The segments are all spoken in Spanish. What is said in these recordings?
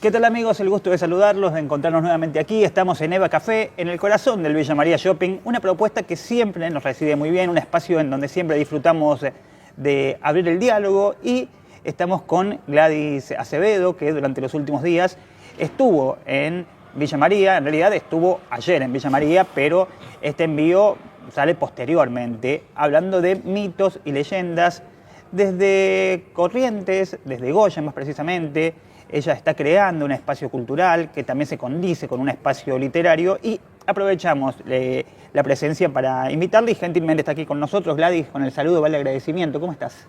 ¿Qué tal, amigos? El gusto de saludarlos, de encontrarnos nuevamente aquí. Estamos en Eva Café, en el corazón del Villa María Shopping. Una propuesta que siempre nos recibe muy bien, un espacio en donde siempre disfrutamos de abrir el diálogo. Y estamos con Gladys Acevedo, que durante los últimos días estuvo en Villa María. En realidad estuvo ayer en Villa María, pero este envío sale posteriormente, hablando de mitos y leyendas desde Corrientes, desde Goya más precisamente. Ella está creando un espacio cultural que también se condice con un espacio literario y aprovechamos la presencia para invitarle y gentilmente está aquí con nosotros. Gladys, con el saludo, vale agradecimiento. ¿Cómo estás?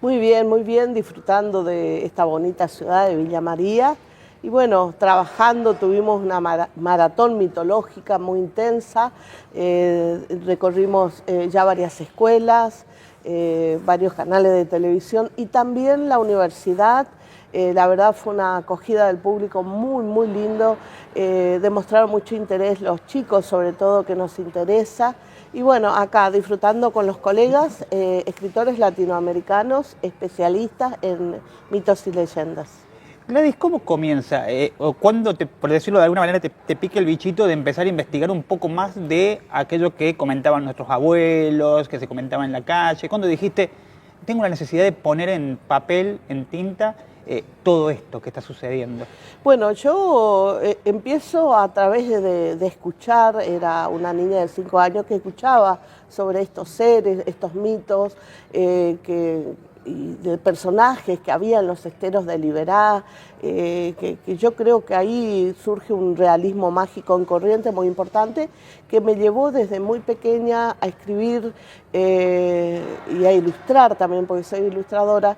Muy bien, disfrutando de esta bonita ciudad de Villa María. Y bueno, trabajando, tuvimos una maratón mitológica muy intensa, recorrimos ya varias escuelas, varios canales de televisión y también la universidad. La verdad fue una acogida del público muy lindo, demostraron mucho interés los chicos, sobre todo, que nos interesa. Y bueno, acá disfrutando con los colegas, escritores latinoamericanos, especialistas en mitos y leyendas. Gladys, ¿cómo comienza? ¿O cuándo, por decirlo de alguna manera, te pica el bichito de empezar a investigar un poco más de aquello que comentaban nuestros abuelos, que se comentaba en la calle? ¿Cuándo dijiste, tengo la necesidad de poner en papel, en tinta, todo esto que está sucediendo? Bueno, yo empiezo a través de escuchar. Era una niña de 5 años que escuchaba sobre estos seres, estos mitos, y de personajes que había en los esteros de Liberá, que yo creo que ahí surge un realismo mágico en Corrientes muy importante, que me llevó desde muy pequeña a escribir y a ilustrar también, porque soy ilustradora,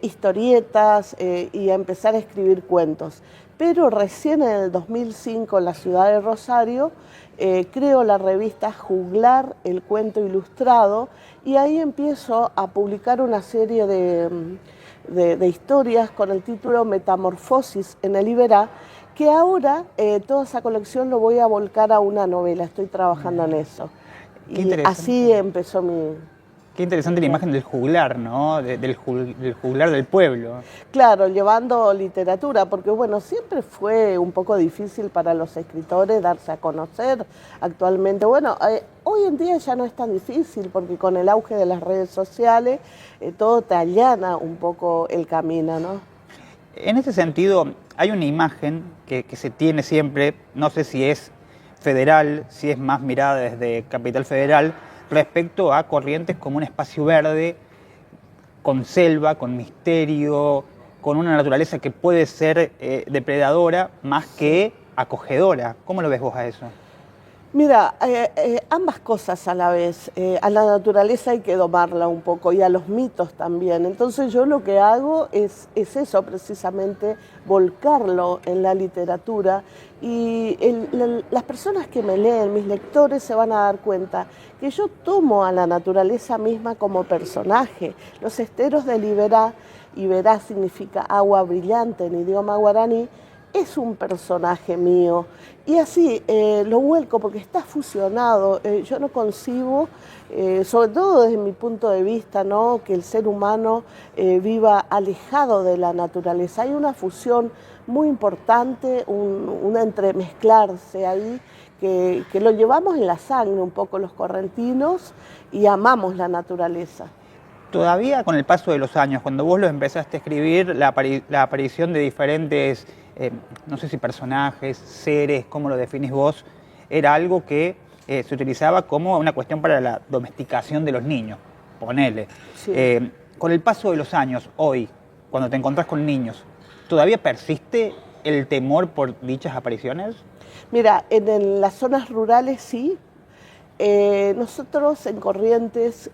historietas y a empezar a escribir cuentos. Pero recién en el 2005, en la ciudad de Rosario, creo la revista Juglar, el cuento ilustrado, y ahí empiezo a publicar una serie de historias con el título Metamorfosis en el Iberá, que ahora toda esa colección lo voy a volcar a una novela, estoy trabajando en eso. Y así empezó mi... Qué interesante la imagen del juglar, ¿no? Del juglar del pueblo. Claro, llevando literatura, porque bueno, siempre fue un poco difícil para los escritores darse a conocer actualmente. Bueno, hoy en día ya no es tan difícil, porque con el auge de las redes sociales todo te allana un poco el camino, ¿no? En ese sentido, hay una imagen que se tiene siempre, no sé si es federal, si es más mirada desde Capital Federal, respecto a Corrientes como un espacio verde, con selva, con misterio, con una naturaleza que puede ser depredadora más que acogedora. ¿Cómo lo ves vos a eso? Mira, ambas cosas a la vez. A la naturaleza hay que domarla un poco y a los mitos también. Entonces yo lo que hago es eso precisamente, volcarlo en la literatura. Y las personas que me leen, mis lectores, se van a dar cuenta que yo tomo a la naturaleza misma como personaje. Los esteros del Iberá, Iberá significa agua brillante en idioma guaraní, es un personaje mío y así lo vuelco porque está fusionado. Yo no concibo, sobre todo desde mi punto de vista, ¿no?, que el ser humano viva alejado de la naturaleza. Hay una fusión muy importante, un entremezclarse ahí que lo llevamos en la sangre un poco los correntinos y amamos la naturaleza. Todavía con el paso de los años, cuando vos lo empezaste a escribir, la aparición de diferentes, no sé si personajes, seres, cómo lo definís vos, era algo que se utilizaba como una cuestión para la domesticación de los niños, ponele. Sí. Con el paso de los años, hoy, cuando te encontrás con niños, ¿todavía persiste el temor por dichas apariciones? Mira, en las zonas rurales sí. Nosotros en Corrientes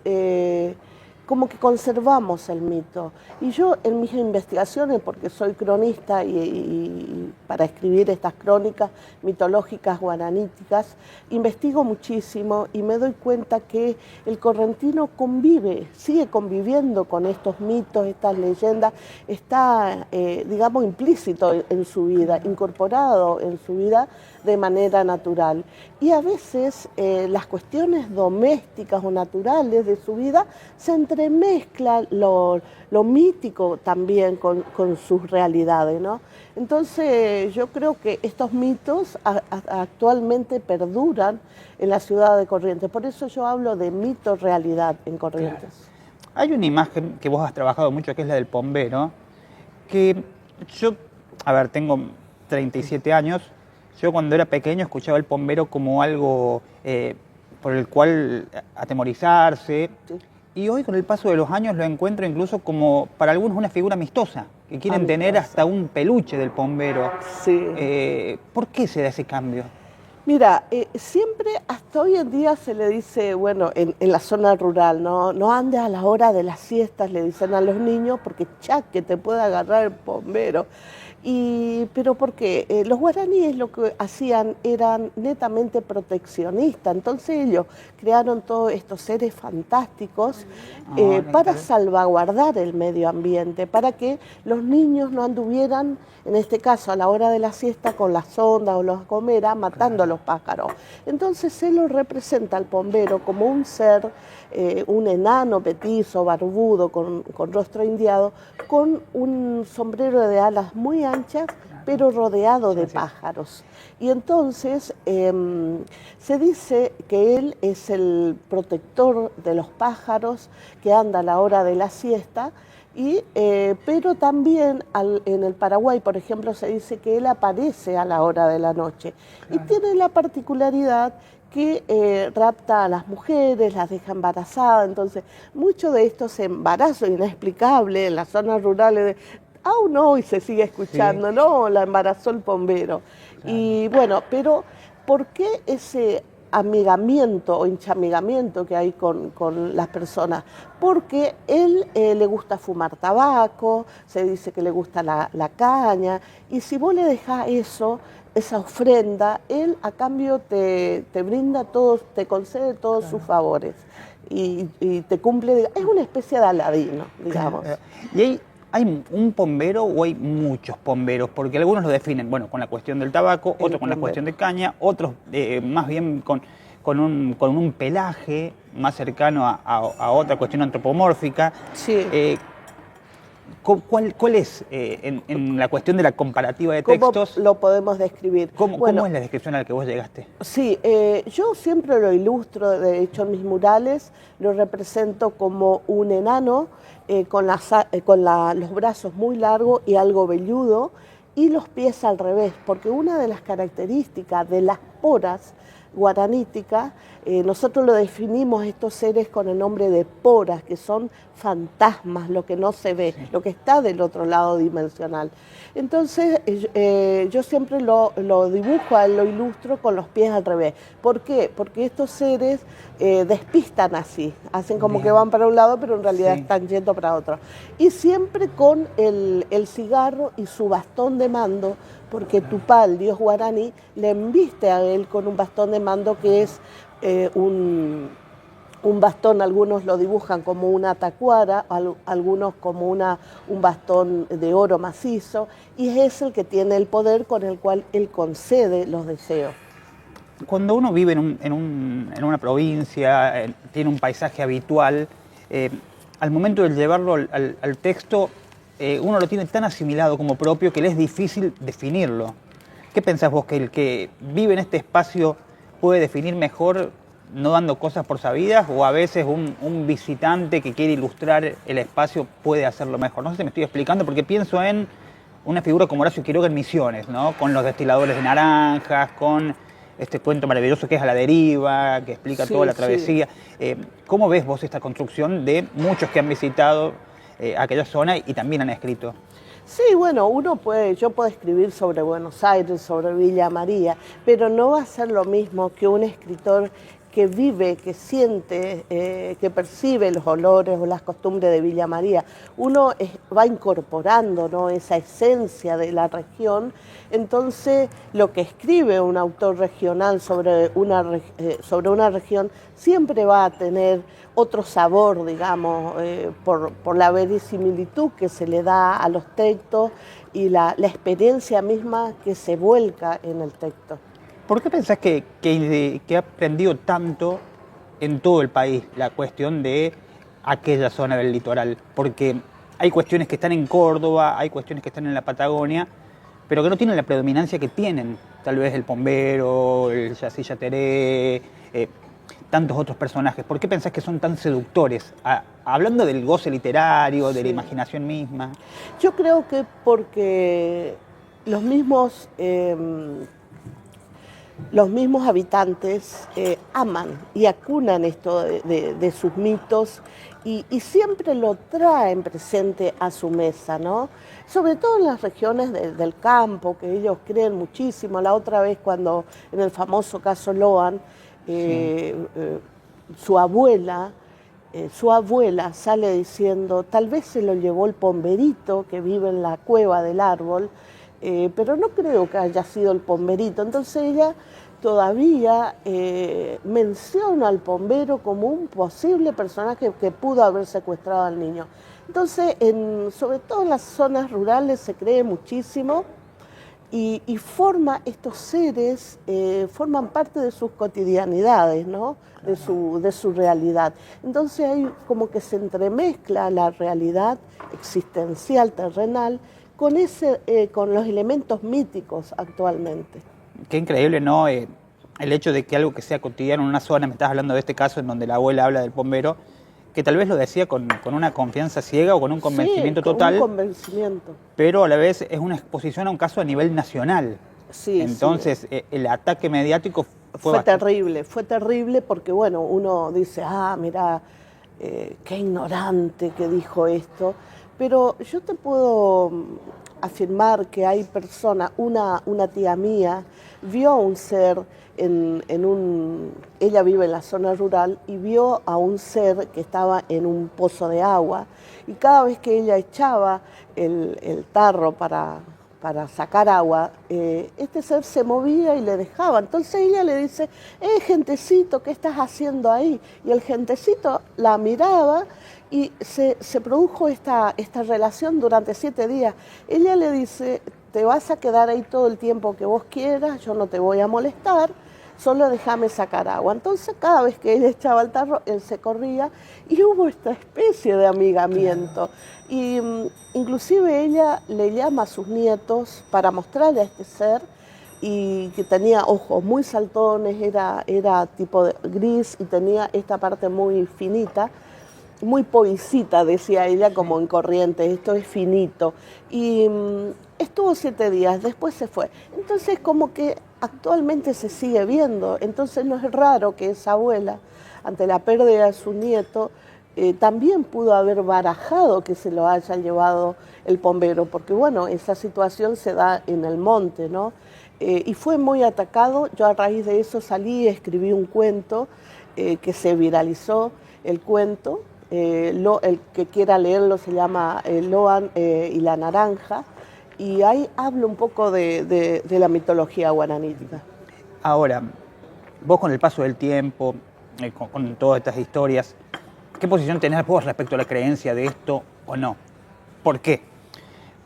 como que conservamos el mito. Y yo en mis investigaciones, porque soy cronista y para escribir estas crónicas mitológicas guaraníticas, investigo muchísimo y me doy cuenta que el correntino sigue conviviendo con estos mitos, estas leyendas, está, digamos, implícito en su vida, incorporado en su vida de manera natural. Y a veces las cuestiones domésticas o naturales de su vida se entremezclan lo mítico también con sus realidades, ¿no? Entonces yo creo que estos mitos actualmente perduran en la ciudad de Corrientes. Por eso yo hablo de mito-realidad en Corrientes. Claro. Hay una imagen que vos has trabajado mucho, que es la del pombero, que yo, a ver, tengo 37 años. Yo cuando era pequeño escuchaba el pombero como algo por el cual atemorizarse. Sí. Y hoy con el paso de los años lo encuentro incluso como para algunos una figura amistosa, que quieren tener hasta un peluche del pombero. Sí. ¿Por qué se da ese cambio? Mira, siempre hasta hoy en día se le dice, bueno, en la zona rural, no andes a la hora de las siestas, le dicen a los niños, porque que te puede agarrar el pombero. Pero porque los guaraníes lo que hacían eran netamente proteccionistas, entonces ellos crearon todos estos seres fantásticos para salvaguardar el medio ambiente, para que los niños no anduvieran, en este caso a la hora de la siesta, con las sondas o las comeras matando a los pájaros. Entonces se lo representa al pombero como un ser, un enano petizo, barbudo, con rostro indiado, con un sombrero de alas muy anchas, pero rodeado de pájaros. Y entonces se dice que él es el protector de los pájaros que anda a la hora de la siesta, pero también en el Paraguay, por ejemplo, se dice que él aparece a la hora de la noche. Claro. Y tiene la particularidad que rapta a las mujeres, las deja embarazadas. Entonces, mucho de estos embarazos inexplicables en las zonas rurales, aún hoy se sigue escuchando, sí. ¿No? La embarazó el pombero. Claro. Y bueno, pero ¿por qué ese amigamiento o enchamigamiento que hay con las personas? Porque él le gusta fumar tabaco, se dice que le gusta la caña, y si vos le dejás esa ofrenda, él a cambio te brinda todos, te concede todos sus favores y te cumple, es una especie de Aladino, digamos. ¿Y hay un pombero o hay muchos pomberos? Porque algunos lo definen, bueno, con la cuestión del tabaco, otros con la cuestión de caña, otros más bien con un pelaje más cercano a otra cuestión antropomórfica. Sí. ¿Cuál es en la cuestión de la comparativa de textos? ¿Cómo lo podemos describir? ¿Cómo es la descripción a la que vos llegaste? Sí, yo siempre lo ilustro, de hecho en mis murales lo represento como un enano con los brazos muy largos y algo velludo y los pies al revés, porque una de las características de las poras guaraníticas, nosotros lo definimos estos seres con el nombre de poras, que son fantasmas, lo que no se ve, sí. Lo que está del otro lado dimensional. Entonces yo siempre lo dibujo, lo ilustro con los pies al revés. ¿Por qué? Porque estos seres despistan así, hacen como bien, que van para un lado, pero en realidad sí, están yendo para otro. Y siempre con el cigarro y su bastón de mando, porque Tupá, el dios guaraní, le embiste a él con un bastón de mando que es un bastón, algunos lo dibujan como una tacuara, algunos como un bastón de oro macizo, y es el que tiene el poder con el cual él concede los deseos. Cuando uno vive en una provincia, tiene un paisaje habitual, al momento de llevarlo al texto, uno lo tiene tan asimilado como propio que le es difícil definirlo. ¿Qué pensás vos, que el que vive en este espacio puede definir mejor no dando cosas por sabidas, o a veces un visitante que quiere ilustrar el espacio puede hacerlo mejor? No sé si me estoy explicando, porque pienso en una figura como Horacio Quiroga en Misiones, ¿no? Con los destiladores de naranjas, con este cuento maravilloso que es A la deriva, que explica toda la travesía. Sí. ¿Cómo ves vos esta construcción de muchos que han visitado aquella zona y también han escrito. Sí, bueno, yo puedo escribir sobre Buenos Aires, sobre Villa María, pero no va a ser lo mismo que un escritor que vive, que siente, que percibe los olores o las costumbres de Villa María. Uno va incorporando, ¿no?, esa esencia de la región. Entonces, lo que escribe un autor regional sobre una región siempre va a tener otro sabor, digamos, por la verisimilitud que se le da a los textos y la experiencia misma que se vuelca en el texto. ¿Por qué pensás que ha aprendido tanto en todo el país la cuestión de aquella zona del litoral? Porque hay cuestiones que están en Córdoba, hay cuestiones que están en la Patagonia, pero que no tienen la predominancia que tienen, tal vez el Pombero, el Yací Yateré, tantos otros personajes. ¿Por qué pensás que son tan seductores? Hablando del goce literario, de la imaginación misma. Yo creo que porque los mismos habitantes aman y acunan esto de sus mitos y siempre lo traen presente a su mesa, ¿no? Sobre todo en las regiones del campo, que ellos creen muchísimo. La otra vez cuando en el famoso caso Loan, su abuela sale diciendo, tal vez se lo llevó el pomberito que vive en la cueva del árbol, pero no creo que haya sido el pomberito. Entonces ella todavía menciona al pombero como un posible personaje que pudo haber secuestrado al niño. Entonces, sobre todo en las zonas rurales se cree muchísimo y estos seres forman parte de sus cotidianidades, ¿no?, de su realidad. Entonces hay como que se entremezcla la realidad existencial, terrenal, con los elementos míticos actualmente. Qué increíble, ¿no? El hecho de que algo que sea cotidiano en una zona, me estás hablando de este caso en donde la abuela habla del pombero, que tal vez lo decía con una confianza ciega o con un convencimiento total. Un convencimiento. Pero a la vez es una exposición a un caso a nivel nacional. Sí, entonces, el ataque mediático fue terrible porque, bueno, uno dice, mira, qué ignorante que dijo esto. Pero yo te puedo afirmar que hay personas, una tía mía vio a un ser ella vive en la zona rural y vio a un ser que estaba en un pozo de agua y cada vez que ella echaba el tarro para sacar agua, este ser se movía y le dejaba. Entonces ella le dice, gentecito, ¿qué estás haciendo ahí? Y el gentecito la miraba y se produjo esta relación durante 7 días. Ella le dice, te vas a quedar ahí todo el tiempo que vos quieras, yo no te voy a molestar, solo déjame sacar agua. Entonces cada vez que ella echaba el tarro, él se corría y hubo esta especie de amigamiento. Y inclusive ella le llama a sus nietos para mostrarle a este ser y que tenía ojos muy saltones, era tipo de gris y tenía esta parte muy finita, muy poesita, decía ella, como en corriente, esto es finito. Y estuvo 7 días, después se fue. Entonces como que actualmente se sigue viendo, entonces no es raro que esa abuela, ante la pérdida de su nieto, también pudo haber barajado que se lo haya llevado el pombero, porque bueno, esa situación se da en el monte, ¿no? Y fue muy atacado. Yo a raíz de eso salí y escribí un cuento que se viralizó, el cuento. El que quiera leerlo se llama Loan y la naranja, y ahí hablo un poco de la mitología guaranítica. Ahora, vos con el paso del tiempo, con todas estas historias, ¿qué posición tenés vos respecto a la creencia de esto o no? ¿Por qué?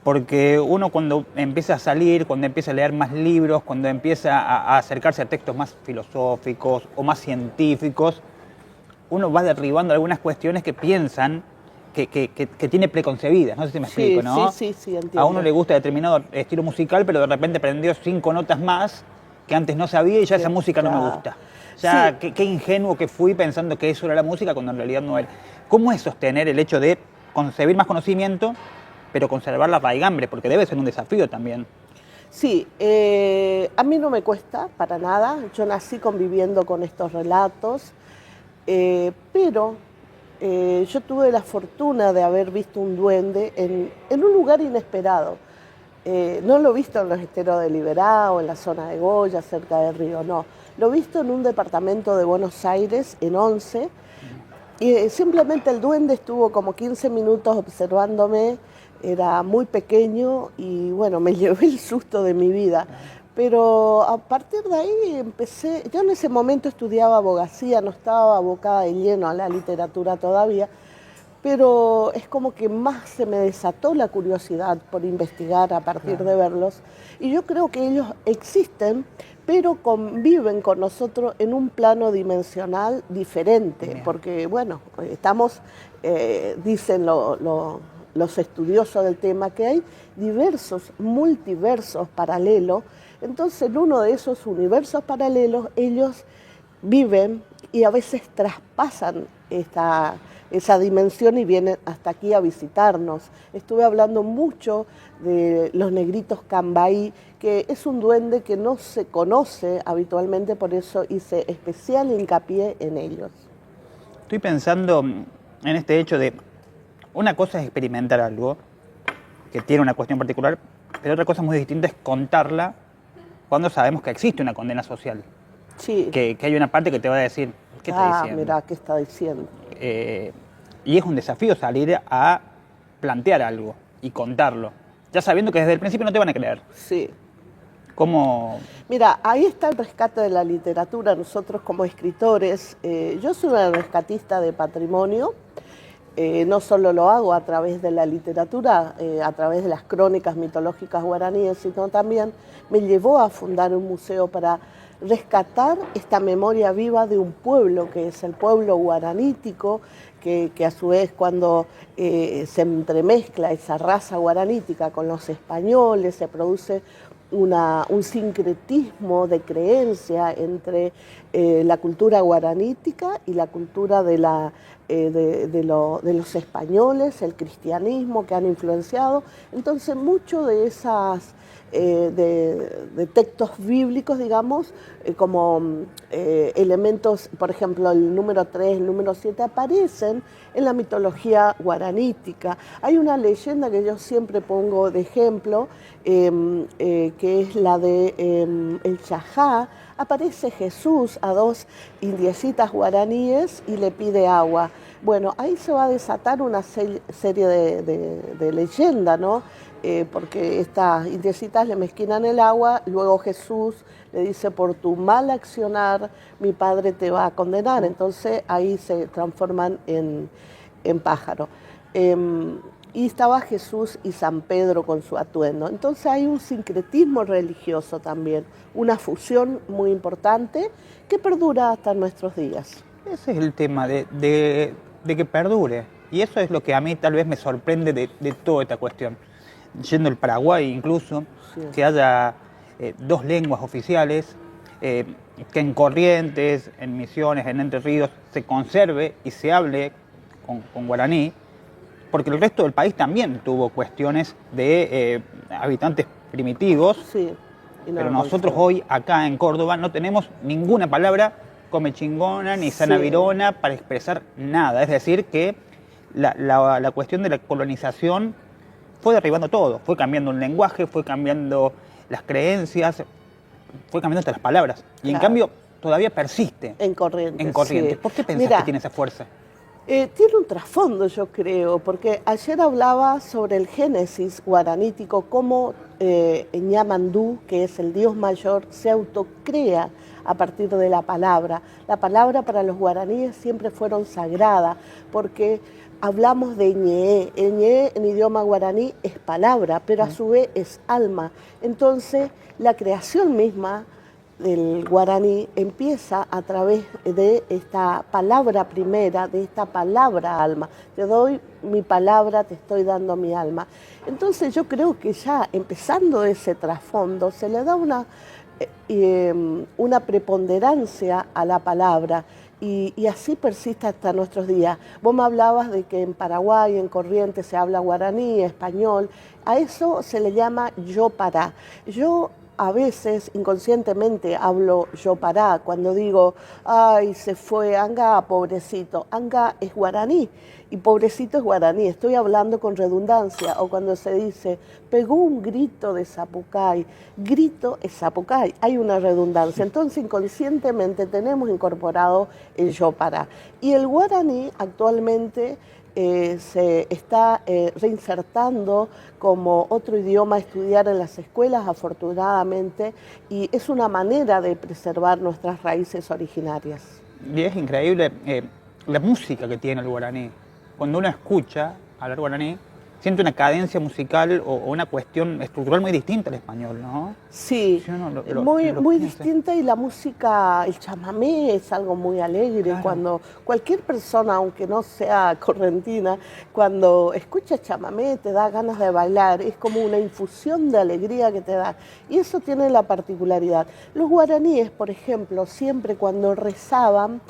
Porque uno cuando empieza a salir, cuando empieza a leer más libros, cuando empieza a acercarse a textos más filosóficos o más científicos, uno va derribando algunas cuestiones que piensan que tiene preconcebidas. No sé si me explico, ¿no? Sí, entiendo. A uno le gusta determinado estilo musical, pero de repente aprendió 5 notas más que antes no sabía y ya esa música no me gusta. Ya, qué ingenuo que fui pensando que eso era la música cuando en realidad no era. ¿Cómo es sostener el hecho de concebir más conocimiento, pero conservar la raigambre? Porque debe ser un desafío también. Sí, a mí no me cuesta para nada. Yo nací conviviendo con estos relatos, pero Yo tuve la fortuna de haber visto un duende en un lugar inesperado. No lo he visto en los esteros de Liberá o en la zona de Goya, cerca del río, no. Lo he visto en un departamento de Buenos Aires, en Once, y simplemente el duende estuvo como 15 minutos observándome, era muy pequeño y bueno, me llevé el susto de mi vida. Pero a partir de ahí empecé, yo en ese momento estudiaba abogacía, no estaba abocada de lleno a la literatura todavía, pero es como que más se me desató la curiosidad por investigar a partir de verlos. Y yo creo que ellos existen, pero conviven con nosotros en un plano dimensional diferente, Bien. porque bueno, estamos, dicen los estudiosos del tema, que hay diversos multiversos paralelos. Entonces en uno de esos universos paralelos ellos viven y a veces traspasan esa dimensión y vienen hasta aquí a visitarnos. Estuve hablando mucho de los negritos Cambaí, que es un duende que no se conoce habitualmente, por eso hice especial hincapié en ellos. Estoy pensando en este hecho de, una cosa es experimentar algo, que tiene una cuestión particular, pero otra cosa muy distinta es contarla cuando sabemos que existe una condena social. Sí. Que hay una parte que te va a decir, ¿qué está diciendo? Mira, ¿qué está diciendo? Y es un desafío salir a plantear algo y contarlo, ya sabiendo que desde el principio no te van a creer. Sí. ¿Cómo? Mira, ahí está el rescate de la literatura. Nosotros como escritores, yo soy una rescatista de patrimonio, no solo lo hago a través de la literatura, a través de las crónicas mitológicas guaraníes, sino también me llevó a fundar un museo para rescatar esta memoria viva de un pueblo, que es el pueblo guaranítico, que a su vez cuando se entremezcla esa raza guaranítica con los españoles, se produce un sincretismo de creencia entre la cultura guaranítica y la cultura de los españoles, el cristianismo que han influenciado. Entonces, mucho de esas de textos bíblicos, digamos, como elementos, por ejemplo, el número 3, el número 7, aparecen en la mitología guaranítica. Hay una leyenda que yo siempre pongo de ejemplo, que es la de el Chajá. Aparece Jesús a dos indiecitas guaraníes y le pide agua. Bueno, ahí se va a desatar una serie de leyendas, ¿no? Porque estas indiecitas le mezquinan el agua, luego Jesús le dice, por tu mal accionar, mi padre te va a condenar. Entonces ahí se transforman en pájaro. Y estaba Jesús y San Pedro con su atuendo. Entonces hay un sincretismo religioso también, una fusión muy importante que perdura hasta nuestros días. Ese es el tema de que perdure. Y eso es lo que a mí tal vez me sorprende de toda esta cuestión. Yendo al Paraguay incluso, sí, que haya dos lenguas oficiales, que en Corrientes, en Misiones, en Entre Ríos, se conserve y se hable con guaraní, porque el resto del país también tuvo cuestiones de habitantes primitivos, sí, pero nosotros hoy acá en Córdoba no tenemos ninguna palabra comechingona ni sanavirona para expresar nada. Es decir, que la cuestión de la colonización fue derribando todo, fue cambiando el lenguaje, fue cambiando las creencias, fue cambiando hasta las palabras. Y en cambio todavía persiste. En Corrientes. Sí. ¿Por qué pensás que tiene esa fuerza? Tiene un trasfondo, yo creo, porque ayer hablaba sobre el génesis guaranítico, cómo Ñamandú, que es el dios mayor, se autocrea a partir de la palabra. La palabra para los guaraníes siempre fueron sagrada, porque hablamos de ñe. El ñe en idioma guaraní es palabra, pero a su vez es alma. Entonces, la creación misma del guaraní empieza a través de esta palabra primera, de esta palabra alma. Te doy mi palabra, te estoy dando mi alma. Entonces yo creo que ya empezando ese trasfondo se le da una preponderancia a la palabra y así persiste hasta nuestros días. Vos me hablabas de que en Paraguay, en Corrientes se habla guaraní, español. A eso se le llama yo para. Yo a veces inconscientemente hablo yo pará, cuando digo, ay, se fue, anga, pobrecito. Anga es guaraní y pobrecito es guaraní, estoy hablando con redundancia. O cuando se dice, pegó un grito de Zapucay, grito es Zapucay, hay una redundancia. Entonces inconscientemente tenemos incorporado el yo pará. Y el guaraní actualmente se está reinsertando como otro idioma a estudiar en las escuelas, afortunadamente, y es una manera de preservar nuestras raíces originarias. Y es increíble la música que tiene el guaraní. Cuando uno escucha hablar guaraní, siente una cadencia musical o una cuestión estructural muy distinta al español, ¿no? Sí, Si uno muy distinta, y la música, el chamamé es algo muy alegre. Claro. Cuando cualquier persona, aunque no sea correntina, cuando escucha chamamé te da ganas de bailar, es como una infusión de alegría que te da. Y eso tiene la particularidad. Los guaraníes, por ejemplo, siempre cuando rezaban,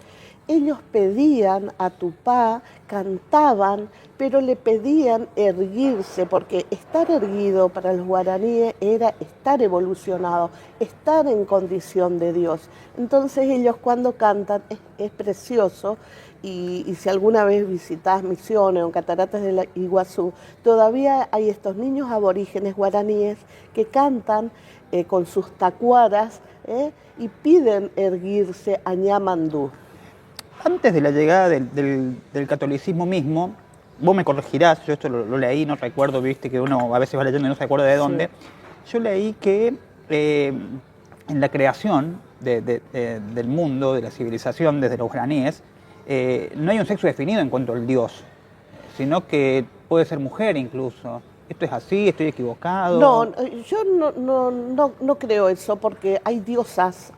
ellos pedían a Tupá, cantaban, pero le pedían erguirse, porque estar erguido para los guaraníes era estar evolucionado, estar en condición de Dios. Entonces ellos cuando cantan es precioso, y si alguna vez visitas Misiones o Cataratas del Iguazú, todavía hay estos niños aborígenes guaraníes que cantan con sus tacuaras y piden erguirse a Ñamandú. Antes de la llegada del catolicismo mismo, vos me corregirás, yo esto lo leí, no recuerdo, viste que uno a veces va leyendo y no se acuerda de dónde. Sí. Yo leí que en la creación del mundo, de la civilización, desde los guaraníes, no hay un sexo definido en cuanto al Dios, sino que puede ser mujer incluso. ¿Esto es así? ¿Estoy equivocado? No, yo no creo eso, porque hay diosas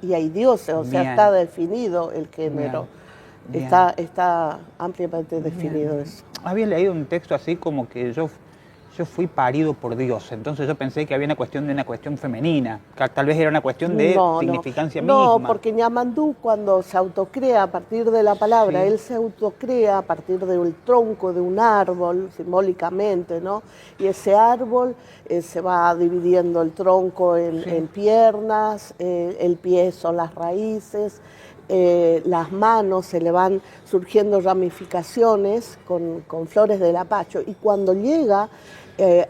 y hay dioses, o sea, está definido el género. Bien. Está ampliamente definido eso. Había leído un texto así como que yo fui parido por Dios, entonces yo pensé que había una cuestión femenina, que tal vez era una cuestión de significancia misma. No, porque Ñamandú cuando se autocrea a partir de la palabra, sí, él se autocrea a partir del tronco de un árbol, simbólicamente, ¿no? Y ese árbol se va dividiendo el tronco en piernas, el pie son las raíces, las manos se le van surgiendo ramificaciones con flores del apacho, y cuando llega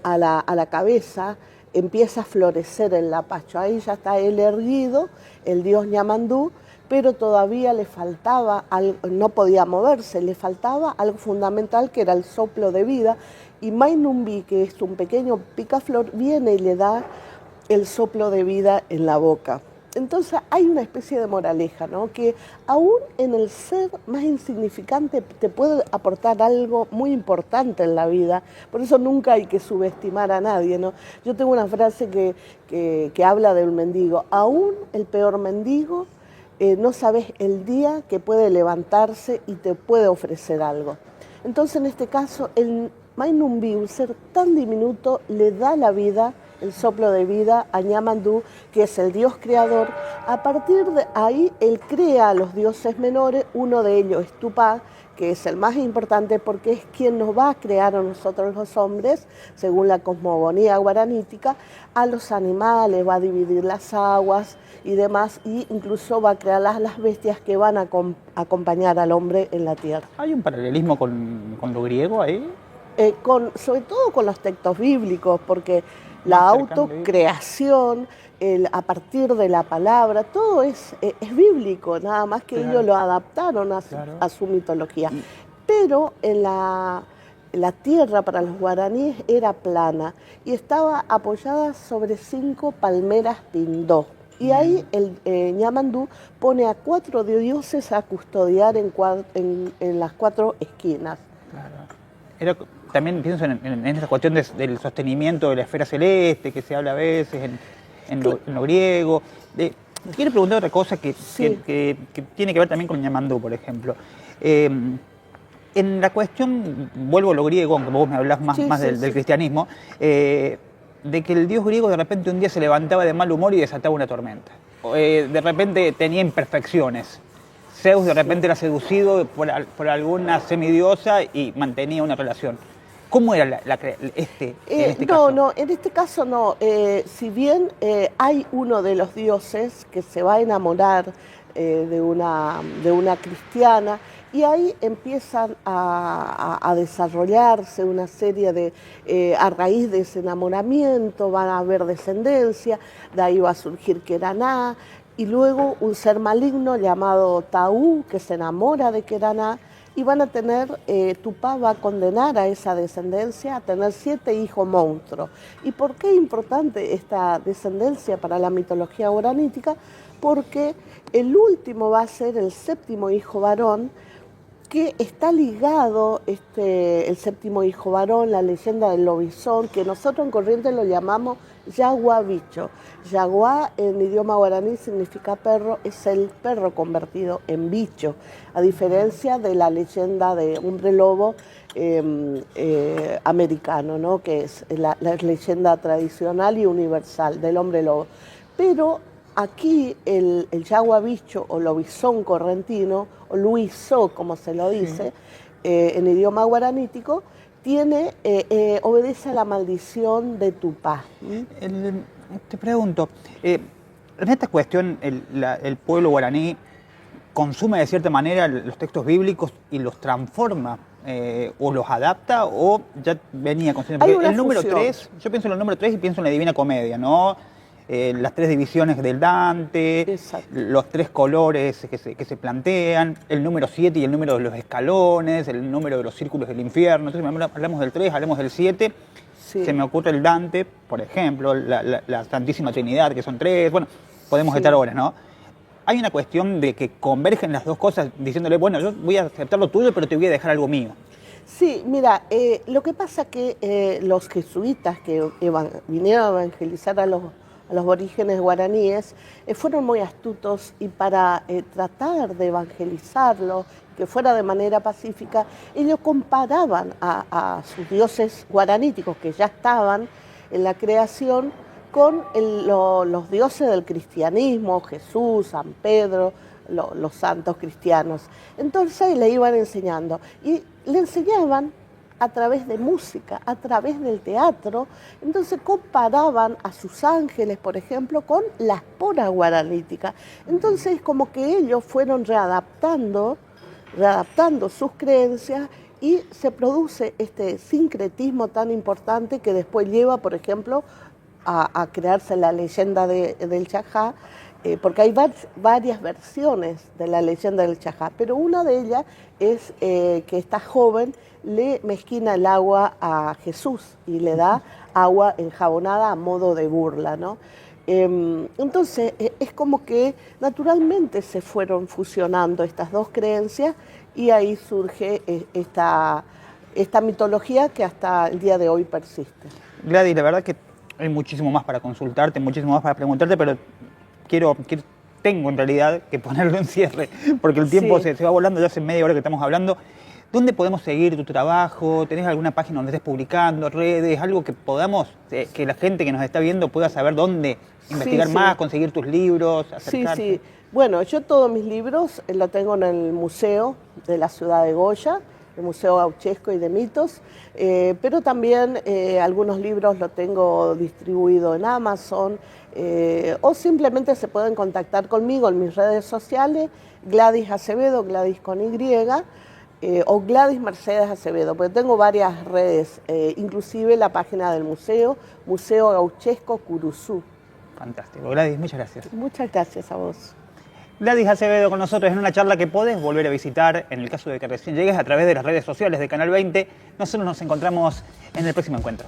a la cabeza empieza a florecer el lapacho. Ahí ya está él erguido, el dios Ñamandú, pero todavía le faltaba algo, no podía moverse, le faltaba algo fundamental que era el soplo de vida, y Mainumbi, que es un pequeño picaflor, viene y le da el soplo de vida en la boca. Entonces hay una especie de moraleja, ¿no? Que aún en el ser más insignificante te puede aportar algo muy importante en la vida. Por eso nunca hay que subestimar a nadie, ¿no? Yo tengo una frase que habla del mendigo. Aún el peor mendigo no sabes el día que puede levantarse y te puede ofrecer algo. Entonces en este caso el Mainumbi, un ser tan diminuto, le da la vida, el soplo de vida a Ñamandú, que es el dios creador. A partir de ahí, él crea a los dioses menores, uno de ellos es Tupá, que es el más importante porque es quien nos va a crear a nosotros los hombres, según la cosmogonía guaranítica, a los animales, va a dividir las aguas y demás, y incluso va a crear las bestias que van a acompañar al hombre en la tierra. ¿Hay un paralelismo con lo griego ahí? Sobre todo con los textos bíblicos, porque la autocreación, a partir de la palabra, todo es bíblico, nada más que ellos lo adaptaron a su mitología. Pero en la tierra para los guaraníes era plana y estaba apoyada sobre 5 palmeras pindó. Y ahí el Ñamandú pone a 4 dioses a custodiar en las 4 esquinas. Claro. También pienso en esa cuestión del sostenimiento de la esfera celeste, que se habla a veces en lo griego. Quiero preguntar otra cosa que tiene que ver también con Ñamandú, por ejemplo. En la cuestión, vuelvo a lo griego, aunque vos me hablás más del cristianismo, de que el dios griego de repente un día se levantaba de mal humor y desataba una tormenta. De repente tenía imperfecciones. Zeus de repente era seducido por alguna semidiosa y mantenía una relación. ¿Cómo era en este caso? No, en este caso no. Si bien hay uno de los dioses que se va a enamorar de una cristiana, y ahí empiezan a desarrollarse una serie de, a raíz de ese enamoramiento, van a haber descendencia, de ahí va a surgir Keraná, y luego un ser maligno llamado Taú, que se enamora de Keraná, y van a tener, Tupá va a condenar a esa descendencia a tener 7 hijos monstruos. ¿Y por qué es importante esta descendencia para la mitología guaranítica? Porque el último va a ser el 7º hijo varón, que está ligado, el 7º hijo varón, la leyenda del lobizón, que nosotros en Corrientes lo llamamos Yaguá bicho. Yaguá en idioma guaraní significa perro, es el perro convertido en bicho, a diferencia de la leyenda de hombre lobo americano, ¿no? Que es la leyenda tradicional y universal del hombre lobo. Pero aquí el Yaguá bicho o lobizón correntino, o luisó como se lo dice, en idioma guaranítico, obedece a la maldición de Tupá. Te pregunto, en esta cuestión el pueblo guaraní consume de cierta manera los textos bíblicos y los transforma o los adapta, o ya venía consumiendo. Porque el número 3, yo pienso en el número 3 y pienso en la Divina Comedia, ¿no? Las 3 divisiones del Dante, exacto, los 3 colores que se plantean, el número 7 y el número de los escalones, el número de los círculos del infierno. Entonces hablamos del 3, hablamos del 7, sí. Se me ocurre el Dante, por ejemplo, la Santísima Trinidad, que son 3, bueno, podemos estar horas, ¿no? Hay una cuestión de que convergen las dos cosas diciéndole, bueno, yo voy a aceptar lo tuyo, pero te voy a dejar algo mío. Sí, mira, lo que pasa que los jesuitas que vinieron a evangelizar a los aborígenes guaraníes, fueron muy astutos, y para tratar de evangelizarlo, que fuera de manera pacífica, ellos comparaban a sus dioses guaraníticos que ya estaban en la creación con los dioses del cristianismo, Jesús, San Pedro, los santos cristianos. Entonces le iban enseñando, y le enseñaban a través de música, a través del teatro. Entonces comparaban a sus ángeles, por ejemplo, con la espora guaranítica. Entonces como que ellos fueron readaptando sus creencias, y se produce este sincretismo tan importante que después lleva, por ejemplo, a crearse la leyenda del Chajá, porque hay varias versiones de la leyenda del Chajá, pero una de ellas es que esta joven le mezquina el agua a Jesús y le da agua enjabonada a modo de burla, ¿no? Entonces es como que naturalmente se fueron fusionando estas dos creencias, y ahí surge esta mitología que hasta el día de hoy persiste. Gladys, la verdad que hay muchísimo más para consultarte, muchísimo más para preguntarte, pero tengo en realidad que ponerlo en cierre, porque el tiempo se va volando, ya hace media hora que estamos hablando. ¿Dónde podemos seguir tu trabajo? ¿Tenés alguna página donde estés publicando, redes, algo que podamos, que la gente que nos está viendo pueda saber dónde investigar más, conseguir tus libros, acercarse? Sí. Bueno, yo todos mis libros los tengo en el museo de la ciudad de Goya, el Museo Gauchesco y de Mitos, pero también algunos libros los tengo distribuidos en Amazon, o simplemente se pueden contactar conmigo en mis redes sociales, Gladys Acevedo, Gladys con Y, o Gladys Mercedes Acevedo, porque tengo varias redes, inclusive la página del museo, Museo Gauchesco Curuzú. Fantástico. Gladys, muchas gracias. Muchas gracias a vos. Gladys Acevedo con nosotros en una charla que podés volver a visitar en el caso de que recién llegues a través de las redes sociales de Canal 20. Nosotros nos encontramos en el próximo encuentro.